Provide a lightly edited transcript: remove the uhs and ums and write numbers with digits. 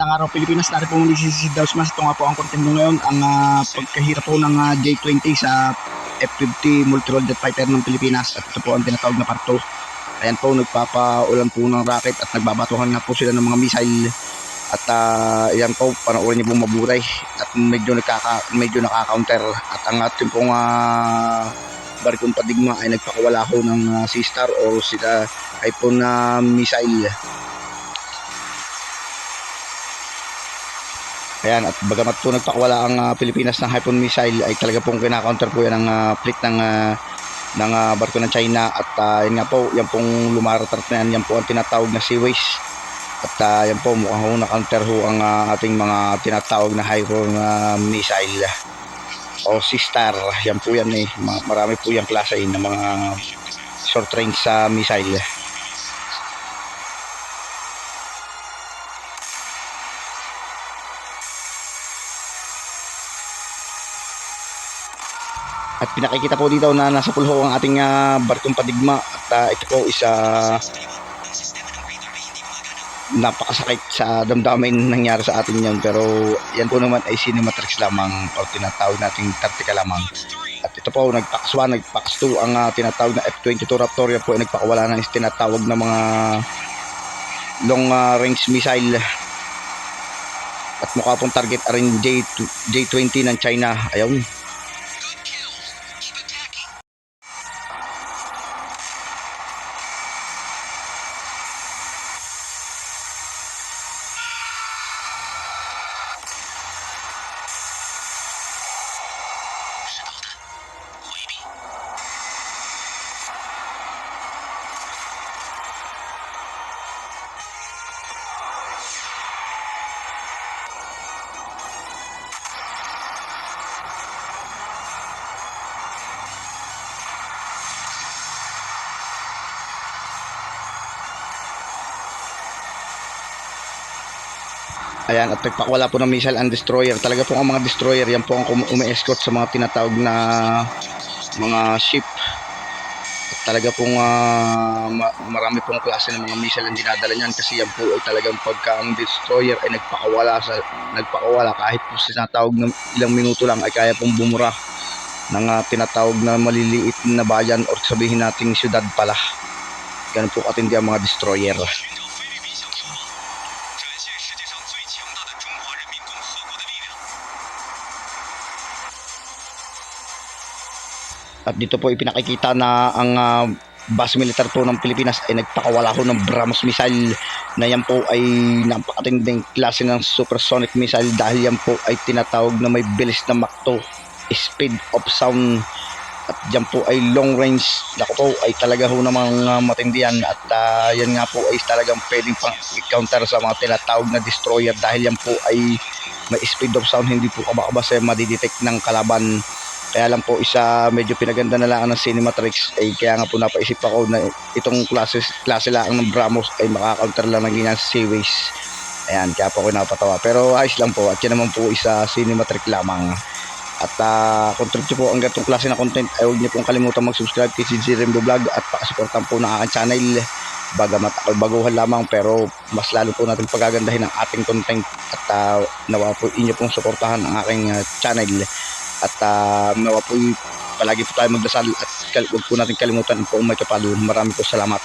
Magandang araw Pilipinas, narito po muli si Dausmas. Ito nga po ang content mo ngayon, ang pagkahirap po ng J20 sa F-50 Multirole Jet Fighter ng Pilipinas. At ito po ang tinatawag na part 2. Ayan po, nagpapaulan po ng rocket at nagbabatuhan na po sila ng mga missile. At ayan po, panoorin niyo po maburay at medyo nakaka-counter. At ang ating pong barikong padigma ay nagpakawala ho ng C-Star o sila ay po na missile. Ayan, at bagamat po nagpakawala ang Pilipinas ng Hypon missile, ay talaga pong kina-counter po yan ng fleet ng barko ng China. At yun nga po, yan pong lumaratat na yan po ang tinatawag na Seaways. At yan po, mukhang na-counter ho ang ating mga tinatawag na Hypon missile o C-Star. Yan po yan eh, marami po yung klase ng mga short range sa missile. At pinakikita po dito na nasa pulho ang ating barkong padigma. At ito po isa napakasakit sa damdamin nangyari sa atin yan. Pero yan po naman ay cinematrix lamang o tinatawag nating taktika lamang. At ito po nagpakas 1, nagpakas 2 ang tinatawag na F-22 Raptor. Yan po ay nagpakawala ng tinatawag na mga long range missile. At mukha pong target rin J20 ng China. Ayun. Ayan, at nagpakawala po ng missile and destroyer. Talaga po ang mga destroyer, yan po ang umi-escort sa mga tinatawag na mga ship. At talaga pong marami pong klase ng mga missile ang dinadala niyan, kasi yan po ay talagang pagka ang destroyer ay nagpakawala kahit po sinatawag ng ilang minuto lang ay kaya pong bumura ng tinatawag na maliliit na bayan or sabihin nating syudad pala. Ganun po katindi ang mga destroyer. At dito po ipinakikita na ang base militar po ng Pilipinas ay nagpakawala ho ng BrahMos missile na yan po ay napakatinding klase ng supersonic missile dahil yan po ay tinatawag na may bilis na Mach 2 speed of sound. At yan po ay long range. Naku po, ay talaga ho namang matindi yan. At yan nga po ay talagang pwedeng pang counter sa mga tinatawag na destroyer dahil yan po ay may speed of sound, hindi po kabakabas madidetect ng kalaban. Kaya lang po isa medyo pinaganda na lang ng Cinematrix, ay kaya nga po napaisip ako na itong klase lang ng BrahMos ay makakounter lang ng ganyan Seaways. Ayan, kaya po ako napatawa. Pero ayos lang po, at yan naman po isa Cinematrix lamang. At kung trip nyo po ang ganitong klase na content, ay huwag nyo pong kalimutan mag-subscribe kay CJ Rembo Vlog at pakasuportan po ng aking channel. Bagamat ako baguhan lamang, pero mas lalo po natin pagagandahin ang ating content. At nawa po inyo pong suportahan ang aking channel. At nawa po palagi po tayo magdasal at huwag po natin kalimutan po may kapalo. Marami po salamat.